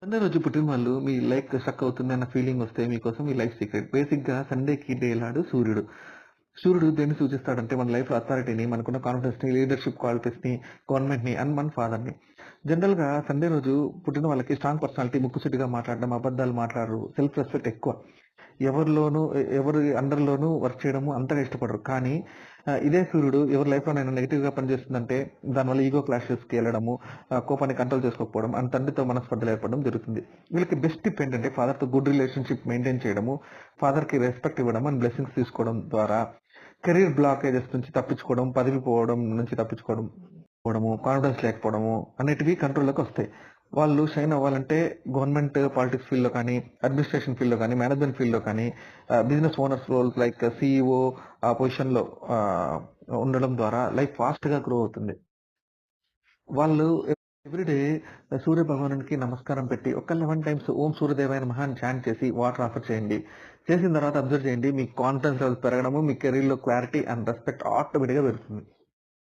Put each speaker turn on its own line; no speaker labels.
Sunday రోజు పుట్టిన వాళ్ళు మీ లైఫ్ స్ట్రక్ అవుతుంది అన్న ఫీలింగ్ వస్తే మీకోసం మీ లైఫ్ సీక్రెట్. బేసిక్‌గా సండేకి డేలాడు సూర్యుడు. సూర్యుడు దేన్ని సూచిస్తాడంటే మన లైఫ్‌లో అథారిటీని, మనకున్న కాన్ఫిడెన్స్‌ని, లీడర్‌షిప్ క్వాలిటీస్‌ని, గవర్నమెంట్‌ని అండ్ మన ఫాదర్‌ని. జనరల్‌గా సండే రోజు పుట్టిన వాళ్ళకి స్ట్రాంగ్ పర్సనాలిటీ, ముక్కుసూటిగా మాట్లాడడం, అబద్ధాలు మాట్లాడరు, సెల్ఫ్ రెస్పెక్ట్ ఎక్కువ. ఎవరిలోనూ ఎవరి అండర్‌లోనూ వర్క్ చేయడము అంతగా ఇష్టపడరు. కానీ ఇదే సూర్యుడు ఎవరి లైఫ్‌లోనైనా నెగెటివ్‌గా పనిచేస్తుందంటే దానివల్ల ఈగో క్లాషెస్‌కి ఎళ్ళడము, కోపాన్ని కంట్రోల్ చేసుకోకపోవడం అండ్ తండ్రితో మనస్పర్ధలు ఏర్పడడం జరుగుతుంది. వీళ్ళకి బెస్ట్ టిప్ ఏంటంటే ఫాదర్‌తో గుడ్ రిలేషన్‌షిప్ మెయింటైన్ చేయడము, ఫాదర్‌కి రెస్పెక్ట్ ఇవ్వడం అండ్ బ్లెస్సింగ్స్ తీసుకోవడం ద్వారా కెరీర్ బ్లాకేజెస్ నుంచి తప్పించుకోవడం, పదవి పోవడం నుంచి తప్పించుకోవడం పోవడము, కాన్ఫిడెన్స్ లేకపోవడము అనేటివి కంట్రోల్‌లోకొస్తాయి. వాళ్ళు షైన్ అవ్వాలంటే గవర్నమెంట్ పాలిటిక్స్ ఫీల్డ్‌లో కానీ, అడ్మినిస్ట్రేషన్ ఫీల్డ్‌లో కానీ, మేనేజ్మెంట్ ఫీల్డ్‌లో కానీ, business owners roles like CEO ఆ పొజిషన్‌లో ఉండడం ద్వారా లైఫ్ ఫాస్ట్‌గా గ్రో అవుతుంది. వాళ్ళు ఎవ్రీడే సూర్య భగవానునికి నమస్కారం పెట్టి ఒక 11 టైమ్స్ ఓం సూర్యదేవాయ నమః అని చాంట్ చేసి వాటర్ ఆఫర్ చేయండి. చేసిన తర్వాత అబ్జర్వ్ చేయండి. మీ కాన్ఫిడెన్స్ లెవెల్స్ పెరగడము, మీ కెరీర్‌లో క్లారిటీ అండ్ రెస్పెక్ట్ ఆటోమేటిక్‌గా పెరుగుతుంది.